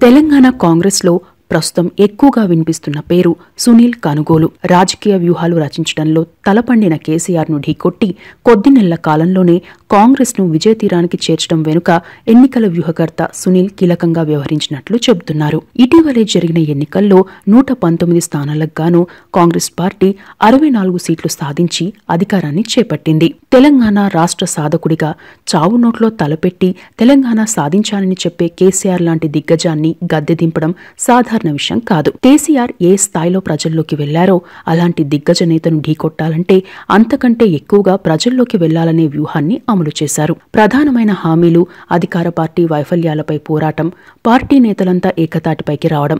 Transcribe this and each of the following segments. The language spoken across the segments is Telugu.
తెలంగాణ కాంగ్రెస్లో ప్రస్తుతం ఎక్కువగా వినిపిస్తున్న పేరు సునీల్ కనుగోలు. రాజకీయ వ్యూహాలు రచించడంలో తలపండిన కేసీఆర్ను ఢీకొట్టి కొద్ది నెలల కాలంలోనే కాంగ్రెస్ను విజయ తీరానికి చేర్చడం వెనుక ఎన్నికల వ్యూహకర్త సునీల్ కీలకంగా వ్యవహరించినట్లు చెబుతున్నారు. ఇటీవలే జరిగిన ఎన్నికల్లో 119 స్థానాలకు గాను కాంగ్రెస్ పార్టీ 64 సీట్లు సాధించి అధికారాన్ని చేపట్టింది. తెలంగాణ రాష్ట్ర సాధకుడిగా చావు నోట్లో తలపెట్టి తెలంగాణ సాధించాలని చెప్పే కేసీఆర్ లాంటి దిగ్గజాన్ని గద్దె దింపడం సాధారణ విషయం కాదు. కేసీఆర్ ఏ స్థాయిలో ప్రజల్లోకి వెళ్లారో అలాంటి దిగ్గజ నేతను ఢీకొట్టాలంటే అంతకంటే ఎక్కువగా ప్రజల్లోకి వెళ్లాలనే వ్యూహాన్ని అమలు చేశారు. ప్రధానమైన హామీలు, అధికార పార్టీ వైఫల్యాలపై పోరాటం, పార్టీ నేతలంతా ఏకతాటిపైకి రావడం,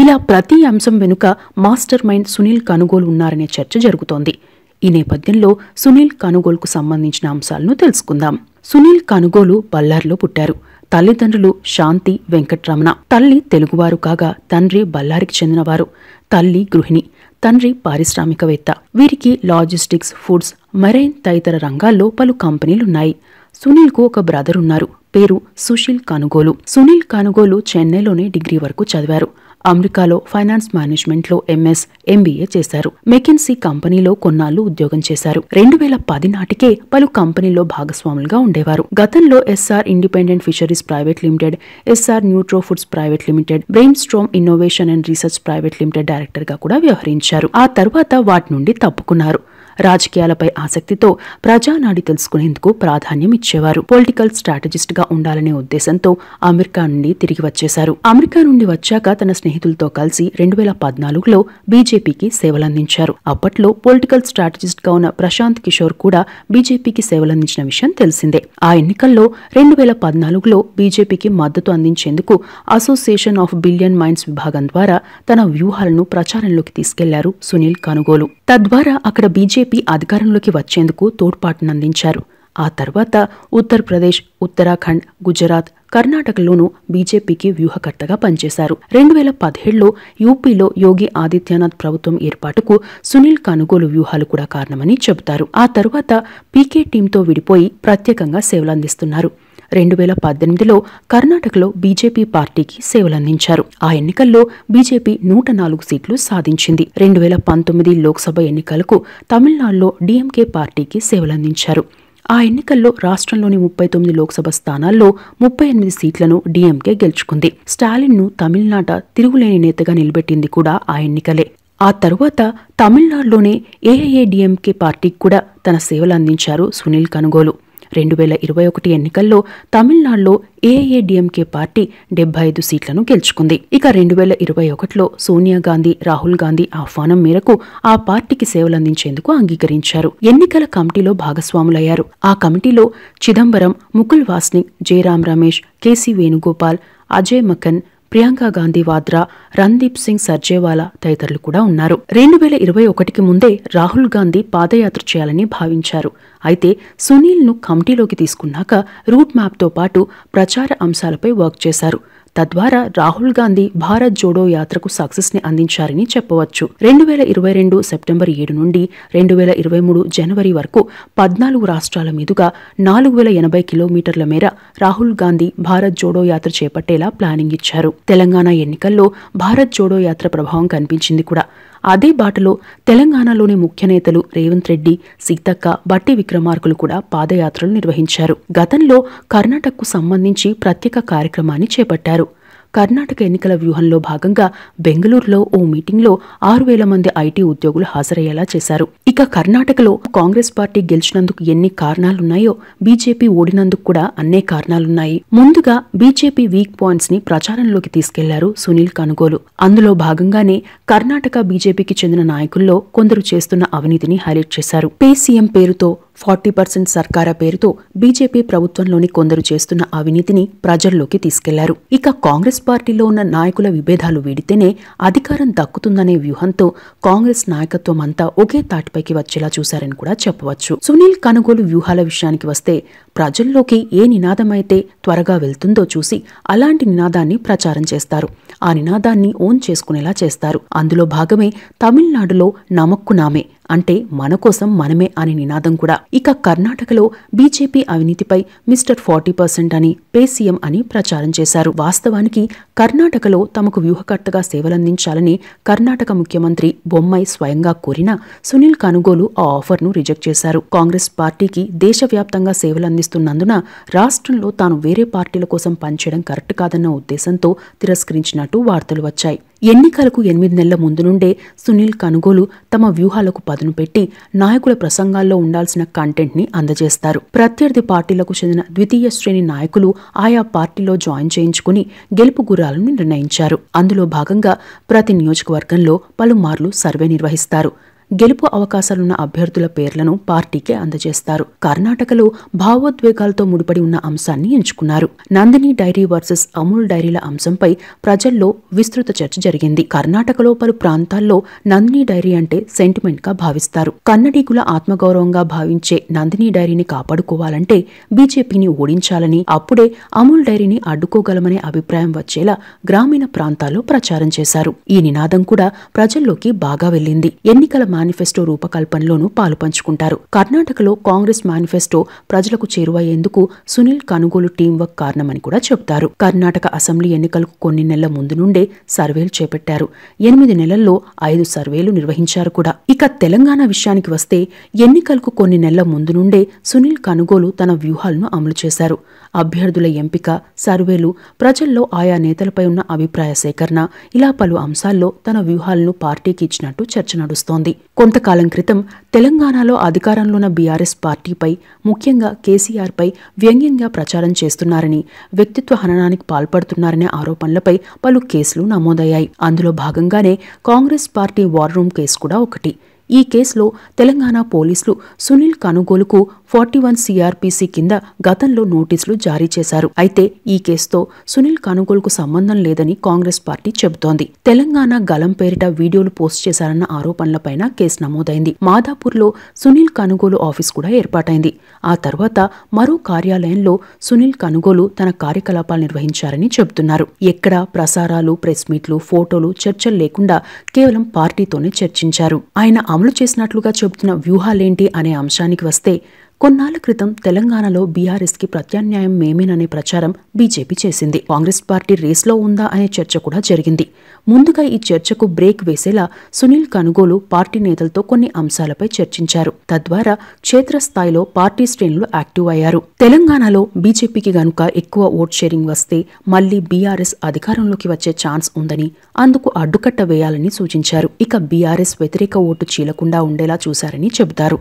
ఇలా ప్రతి అంశం వెనుక మాస్టర్ మైండ్ సునీల్ కనుగోలు ఉన్నారనే చర్చ జరుగుతోంది. ఈ నేపథ్యంలో సునీల్ కనుగోలుకు సంబంధించిన అంశాలను తెలుసుకుందాం. సునీల్ కనుగోలు బళ్ళారిలో పుట్టారు. తల్లిదండ్రులు శాంతి, వెంకట్రమణ. తల్లి తెలుగువారు కాగా తండ్రి బళ్ళారికి చెందినవారు. తల్లి గృహిణి, తండ్రి పారిశ్రామికవేత్త. వీరికి లాజిస్టిక్స్, ఫుడ్స్, మెరైన్ తదితర రంగాల్లో పలు కంపెనీలున్నాయి. సునీల్కు ఒక బ్రదర్ ఉన్నారు. పేరు సుశీల్ కనుగోలు. సునీల్ కనుగోలు చెన్నైలోనే డిగ్రీ వరకు చదివారు. అమెరికాలో ఫైనాన్స్ మేనేజ్మెంట్లో ఎంఎస్, ఎంబీఏ చేశారు. మెకిన్సీ కంపెనీలో కొన్నాళ్లు ఉద్యోగం చేశారు. 2010 నాటికే పలు కంపెనీల్లో భాగస్వాములుగా ఉండేవారు. గతంలో SR independent fisheries private limited, SR nutro foods private limited, brain storm innovation and research private limited director గా కూడా వ్యవహరించారు. ఆ తర్వాత వాటి నుండి తప్పుకున్నారు. రాజకీయాలపై ఆసక్తితో ప్రజానాడి తెలుసుకునేందుకు ప్రాధాన్యం ఇచ్చేవారు. పొలిటికల్ స్ట్రాటజిస్ట్ గా ఉండాలనే ఉద్దేశంతో అమెరికా నుండి తిరిగి వచ్చేశారు. అమెరికా నుండి వచ్చాక తన స్నేహితులతో కలిసి 2014లో బీజేపీకి సేవలందించారు. అప్పట్లో పొలిటికల్ స్ట్రాటజిస్ట్ గా ఉన్న ప్రశాంత్ కిషోర్ కూడా బీజేపీకి సేవలందించిన విషయం తెలిసిందే. ఆ ఎన్నికల్లో 2014లో బీజేపీకి మద్దతు అందించేందుకు అసోసియేషన్ ఆఫ్ బిలియన్ మైండ్స్ విభాగం ద్వారా తన వ్యూహాలను ప్రచారంలోకి తీసుకెళ్లారు సునీల్ కనుగోలు. తద్వారా అక్కడ బీజేపీ అధికారంలోకి వచ్చేందుకు తోడ్పాటునందించారు. ఆ తర్వాత ఉత్తరప్రదేశ్, ఉత్తరాఖండ్, గుజరాత్, కర్ణాటకలోనూ బీజేపీకి వ్యూహకర్తగా పనిచేశారు. 2017లో యూపీలో యోగి ఆదిత్యనాథ్ ప్రభుత్వం ఏర్పాటుకు సునీల్ కనుగోలు వ్యూహాలు కూడా కారణమని చెబుతారు. ఆ తర్వాత పీకే టీంతో విడిపోయి ప్రత్యేకంగా సేవలందిస్తున్నారు. 2018లో కర్ణాటకలో బీజేపీ పార్టీకి సేవలందించారు. ఆ ఎన్నికల్లో బీజేపీ 104 సీట్లు సాధించింది. 2019 లోక్సభ ఎన్నికలకు తమిళనాడులో డీఎంకే పార్టీకి సేవలందించారు. ఆ ఎన్నికల్లో రాష్ట్రంలోని 39 లోక్సభ స్థానాల్లో 38 సీట్లను డీఎంకే గెలుచుకుంది. స్టాలిన్ను తమిళనాట తిరుగులేని నేతగా నిలబెట్టింది కూడా ఆ ఎన్నికలే. ఆ తరువాత తమిళనాడులోనే ఏఐఏడీఎంకే పార్టీకి కూడా తన సేవలందించారు సునీల్ కనుగోలు. 2021 ఎన్నికల్లో తమిళనాడులో ఏఐఏడీఎంకే పార్టీ 75 సీట్లను గెలుచుకుంది. ఇక 2021లో సోనియా గాంధీ, రాహుల్ గాంధీ ఆహ్వానం మేరకు ఆ పార్టీకి సేవలందించేందుకు అంగీకరించారు. ఎన్నికల కమిటీలో భాగస్వాములయ్యారు. ఆ కమిటీలో చిదంబరం, ముకుల్ వాస్నిక్, జయరాం రమేష్, కేసీ వేణుగోపాల్, అజయ్ మకన్, ప్రియాంక గాంధీ వాద్రా, రణ్దీప్ సింగ్ సర్జేవాలా తదితరులు కూడా ఉన్నారు. 2021కి ముందే రాహుల్ గాంధీ పాదయాత్ర చేయాలని భావించారు. అయితే సునీల్ను కమిటీలోకి తీసుకున్నాక రూట్ మ్యాప్తో పాటు ప్రచార అంశాలపై వర్క్ చేశారు. తద్వారా రాహుల్ గాంధీ భారత్ జోడో యాత్రకు సక్సెస్ ని అందించారని చెప్పవచ్చు. 2022 సెప్టెంబర్ 7 నుండి 2023 జనవరి వరకు 14 రాష్ట్రాల మీదుగా 4080 కిలోమీటర్ల మేర రాహుల్ గాంధీ భారత్ జోడో యాత్ర చేపట్టేలా ప్లానింగ్ ఇచ్చారు. తెలంగాణ ఎన్నికల్లో భారత్ జోడో యాత్ర ప్రభావం కనిపించింది కూడా. అదే బాటలో తెలంగాణలోని ముఖ్య నేతలు రేవంత్ రెడ్డి, సీతక్క, బట్టి విక్రమార్కులు కూడా పాదయాత్రలు నిర్వహించారు. గతంలో కర్ణాటకకు సంబంధించి ప్రత్యేక కార్యక్రమాన్ని చేపట్టారు. కర్ణాటక ఎన్నికల వ్యూహంలో భాగంగా బెంగళూరులో ఓ మీటింగ్లో 6000 మంది ఐటీ ఉద్యోగులు హాజరయ్యేలా చేశారు. ఇక కర్ణాటకలో కాంగ్రెస్ పార్టీ గెలిచినందుకు ఎన్ని కారణాలున్నాయో బీజేపీ ఓడినందుకు కూడా అన్నే కారణాలున్నాయి. ముందుగా బీజేపీ వీక్ పాయింట్స్ ని ప్రచారంలోకి తీసుకెళ్లారు సునీల్ కనుగోలు. అందులో భాగంగానే కర్ణాటక బీజేపీకి చెందిన నాయకుల్లో కొందరు చేస్తున్న అవినీతిని హైలైట్ చేశారు. పేసీఎం పేరుతో 40% సర్కారా పేరుతో బీజేపీ ప్రభుత్వంలోని కొందరు చేస్తున్న అవినీతిని ప్రజల్లోకి తీసుకెళ్లారు. ఇక కాంగ్రెస్ పార్టీలో ఉన్న నాయకుల విభేదాలు వీడితేనే అధికారం దక్కుతుందనే వ్యూహంతో కాంగ్రెస్ నాయకత్వం అంతా ఒకే తాటిపైకి వచ్చేలా చూశారని కూడా చెప్పవచ్చు. సునీల్ కనుగోలు వ్యూహాల విషయానికి వస్తే ప్రజల్లోకి ఏ నినాదమైతే త్వరగా వెళ్తుందో చూసి అలాంటి నినాదాన్ని ప్రచారం చేస్తారు. ఆ నినాదాన్ని ఓన్ చేసుకునేలా చేస్తారు. అందులో భాగమే తమిళనాడులో నమక్కు నామే అంటే మన కోసం మనమే అనే నినాదం కూడా. ఇక కర్ణాటకలో బీజేపీ అవినీతిపై మిస్టర్ 40% అని, పే సీఎం అని ప్రచారం చేశారు. వాస్తవానికి కర్ణాటకలో తమకు వ్యూహకర్తగా సేవలందించాలని కర్ణాటక ముఖ్యమంత్రి బొమ్మాయి స్వయంగా కోరినా సునీల్ కనుగోలు ఆ ఆఫర్ను రిజెక్ట్ చేశారు. కాంగ్రెస్ పార్టీకి దేశవ్యాప్తంగా సేవలందిస్తున్నందున రాష్ట్రంలో తాను వేరే పార్టీల కోసం పనిచేయడం కరెక్ట్ కాదన్న ఉద్దేశంతో తిరస్కరించినట్టు వార్తలు వచ్చాయి. ఎన్నికలకు 8 నెలల ముందు నుండే సునీల్ కనుగోలు తమ వ్యూహాలకు పదును పెట్టి నాయకుల ప్రసంగాల్లో ఉండాల్సిన కంటెంట్ ని అందజేస్తారు. ప్రత్యర్థి పార్టీలకు చెందిన ద్వితీయ శ్రేణి నాయకులు ఆయా పార్టీలో జాయిన్ చేయించుకుని గెలుపు గుర్రాలను నిర్ణయించారు. అందులో భాగంగా ప్రతి నియోజకవర్గంలో పలుమార్లు సర్వే నిర్వహిస్తారు. గెలుపు అవకాశాలున్న అభ్యర్థుల పేర్లను పార్టీకే అందజేస్తారు. కర్ణాటకలో భావోద్వేగాలతో ముడిపడి ఉన్న అంశాన్ని ఎంచుకున్నారు. నందిని డైరీ వర్సెస్ అమూల్ డైరీల అంశంపై ప్రజల్లో విస్తృత చర్చ జరిగింది. కర్ణాటకలో పలు ప్రాంతాల్లో నందిని డైరీ అంటే సెంటిమెంట్ గా భావిస్తారు. కన్నడీకుల ఆత్మగౌరవంగా భావించే నందిని డైరీని కాపాడుకోవాలంటే బీజేపీని ఓడించాలని, అప్పుడే అమూల్ డైరీని అడ్డుకోగలమనే అభిప్రాయం వచ్చేలా గ్రామీణ ప్రాంతాల్లో ప్రచారం చేశారు. ఈ నినాదం కూడా ప్రజల్లోకి బాగా వెళ్లింది. ఎన్నికల మేనిఫెస్టో రూపకల్పనలోనూ పాలు పంచుకుంటారు. కర్ణాటకలో కాంగ్రెస్ మేనిఫెస్టో ప్రజలకు చేరువయ్యేందుకు సునీల్ కనుగోలు టీం వర్క్ కారణమని కూడా చెబుతారు. కర్ణాటక అసెంబ్లీ ఎన్నికలకు కొన్ని నెలల ముందు నుండే సర్వేలు చేపట్టారు. 8 నెలల్లో 5 సర్వేలు నిర్వహించారు కూడా. ఇక తెలంగాణ విషయానికి వస్తే ఎన్నికలకు కొన్ని నెలల ముందు నుండే సునీల్ కనుగోలు తన వ్యూహాలను అమలు చేశారు. అభ్యర్థుల ఎంపిక, సర్వేలు, ప్రజల్లో ఆయా నేతలపై ఉన్న అభిప్రాయ సేకరణ, ఇలా పలు అంశాల్లో తన వ్యూహాలను పార్టీకి ఇచ్చినట్టు చర్చ నడుస్తోంది. కొంతకాలం క్రితం తెలంగాణలో అధికారంలోన్న బీఆర్ఎస్ పార్టీపై, ముఖ్యంగా కేసీఆర్పై వ్యంగ్యంగా ప్రచారం చేస్తున్నారని, వ్యక్తిత్వ హననానికి పాల్పడుతున్నారనే ఆరోపణలపై పలు కేసులు నమోదయ్యాయి. అందులో భాగంగానే Congress party war room case కూడా ఒకటి. ఈ కేసులో తెలంగాణ పోలీసులు సునీల్ కనుగోలుకు 41 సిఆర్పిసి కింద గతంలో నోటీసులు జారీ చేశారు. అయితే ఈ కేసుతో సునీల్ కనుగోలుకు సంబంధం లేదని కాంగ్రెస్ పార్టీ చెబుతోంది. తెలంగాణ గలం పేరిట వీడియోలు పోస్ట్ చేశారన్న ఆరోపణలపైన కేసు నమోదైంది. మాదాపూర్లో సునీల్ కనుగోలు ఆఫీస్ కూడా ఏర్పాటైంది. ఆ తర్వాత మరో కార్యాలయంలో సునీల్ కనుగోలు తన కార్యకలాపాలు నిర్వహించారని చెబుతున్నారు. ఎక్కడా ప్రసారాలు, ప్రెస్ మీట్లు, ఫోటోలు, చర్చలు లేకుండా కేవలం పార్టీతోనే చర్చించారు. ఆయన అమలు చేసినట్లుగా చెబుతున్న వ్యూహాలేంటి అనే అంశానికి వస్తే, కొన్నాళ్ల క్రితం తెలంగాణలో బీఆర్ఎస్ కి ప్రత్యామ్నాయం మేమేననే ప్రచారం బీజేపీ చేసింది. కాంగ్రెస్ పార్టీ రేస్లో ఉందా అనే చర్చ కూడా జరిగింది. ముందుగా ఈ చర్చకు బ్రేక్ వేసేలా సునీల్ కనుగోలు పార్టీ నేతలతో కొన్ని అంశాలపై చర్చించారు. తద్వారా క్షేత్రస్థాయిలో పార్టీ శ్రేణులు యాక్టివ్ అయ్యారు. తెలంగాణలో బీజేపీకి గనుక ఎక్కువ ఓట్ షేరింగ్ వస్తే మళ్లీ బీఆర్ఎస్ అధికారంలోకి వచ్చే ఛాన్స్ ఉందని, అందుకు అడ్డుకట్ట వేయాలని సూచించారు. ఇక బీఆర్ఎస్ వ్యతిరేక ఓటు చీలకుండా ఉండేలా చూశారని చెబుతారు.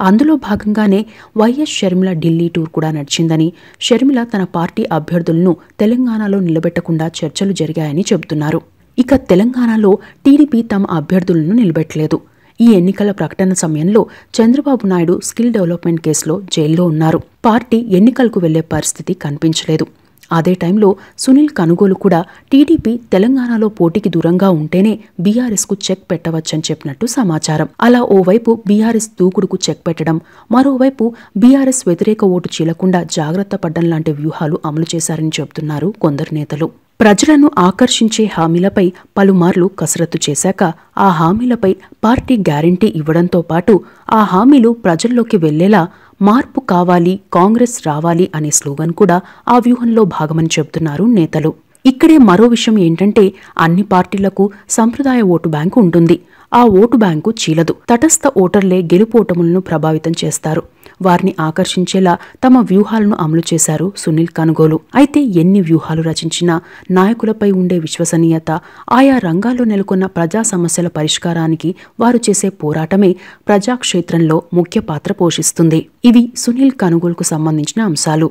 అందులో భాగంగానే వైఎస్ షర్మిల ఢిల్లీ టూర్ కూడా నడిచిందని, షర్మిల తన పార్టీ అభ్యర్థులను తెలంగాణలో నిలబెట్టకుండా చర్చలు జరిగాయని చెబుతున్నారు. ఇక తెలంగాణలో టీడీపీ తమ అభ్యర్థులను నిలబెట్టలేదు. ఈ ఎన్నికల ప్రకటన సమయంలో చంద్రబాబు నాయుడు స్కిల్ డెవలప్మెంట్ కేసులో జైల్లో ఉన్నారు. పార్టీ ఎన్నికలకు వెళ్లే పరిస్థితి కనిపించలేదు. అదే టైంలో సునీల్ కనుగోలు కూడా టీడీపీ తెలంగాణలో పోటీకి దూరంగా ఉంటేనే బీఆర్ఎస్ కు చెక్ పెట్టవచ్చని చెప్పినట్టు సమాచారం. అలా ఓవైపు బీఆర్ఎస్ దూకుడుకు చెక్ పెట్టడం, మరోవైపు బీఆర్ఎస్ వ్యతిరేక ఓటు చీలకుండా జాగ్రత్త పడ్డం లాంటి వ్యూహాలు అమలు చేశారని చెబుతున్నారు కొందరు నేతలు. ప్రజలను ఆకర్షించే హామీలపై పలుమార్లు కసరత్తు చేశాక ఆ హామీలపై పార్టీ గ్యారంటీ ఇవ్వడంతో పాటు ఆ హామీలు ప్రజల్లోకి వెళ్లేలా మార్పు కావాలి, కాంగ్రెస్ రావాలి అనే స్లోగన్ కూడా ఆ వ్యూహంలో భాగమని చెబుతున్నారు నేతలు. ఇక్కడే మరో విషయం ఏంటంటే, అన్ని పార్టీలకు సంప్రదాయ ఓటు బ్యాంకు ఉంటుంది. ఆ ఓటు బ్యాంకు చీలదు. తటస్థ ఓటర్లే గెలుపోటములను ప్రభావితం చేస్తారు. వారిని ఆకర్షించేలా తమ వ్యూహాలను అమలు చేశారు సునీల్ కనుగోలు. అయితే ఎన్ని వ్యూహాలు రచించినా నాయకులపై ఉండే విశ్వసనీయత, ఆయా రంగాల్లో నెలకొన్న ప్రజా సమస్యల పరిష్కారానికి వారు చేసే పోరాటమే ప్రజాక్షేత్రంలో ముఖ్య పాత్ర పోషిస్తుంది. ఇవి సునీల్ కనుగోలుకు సంబంధించిన అంశాలు.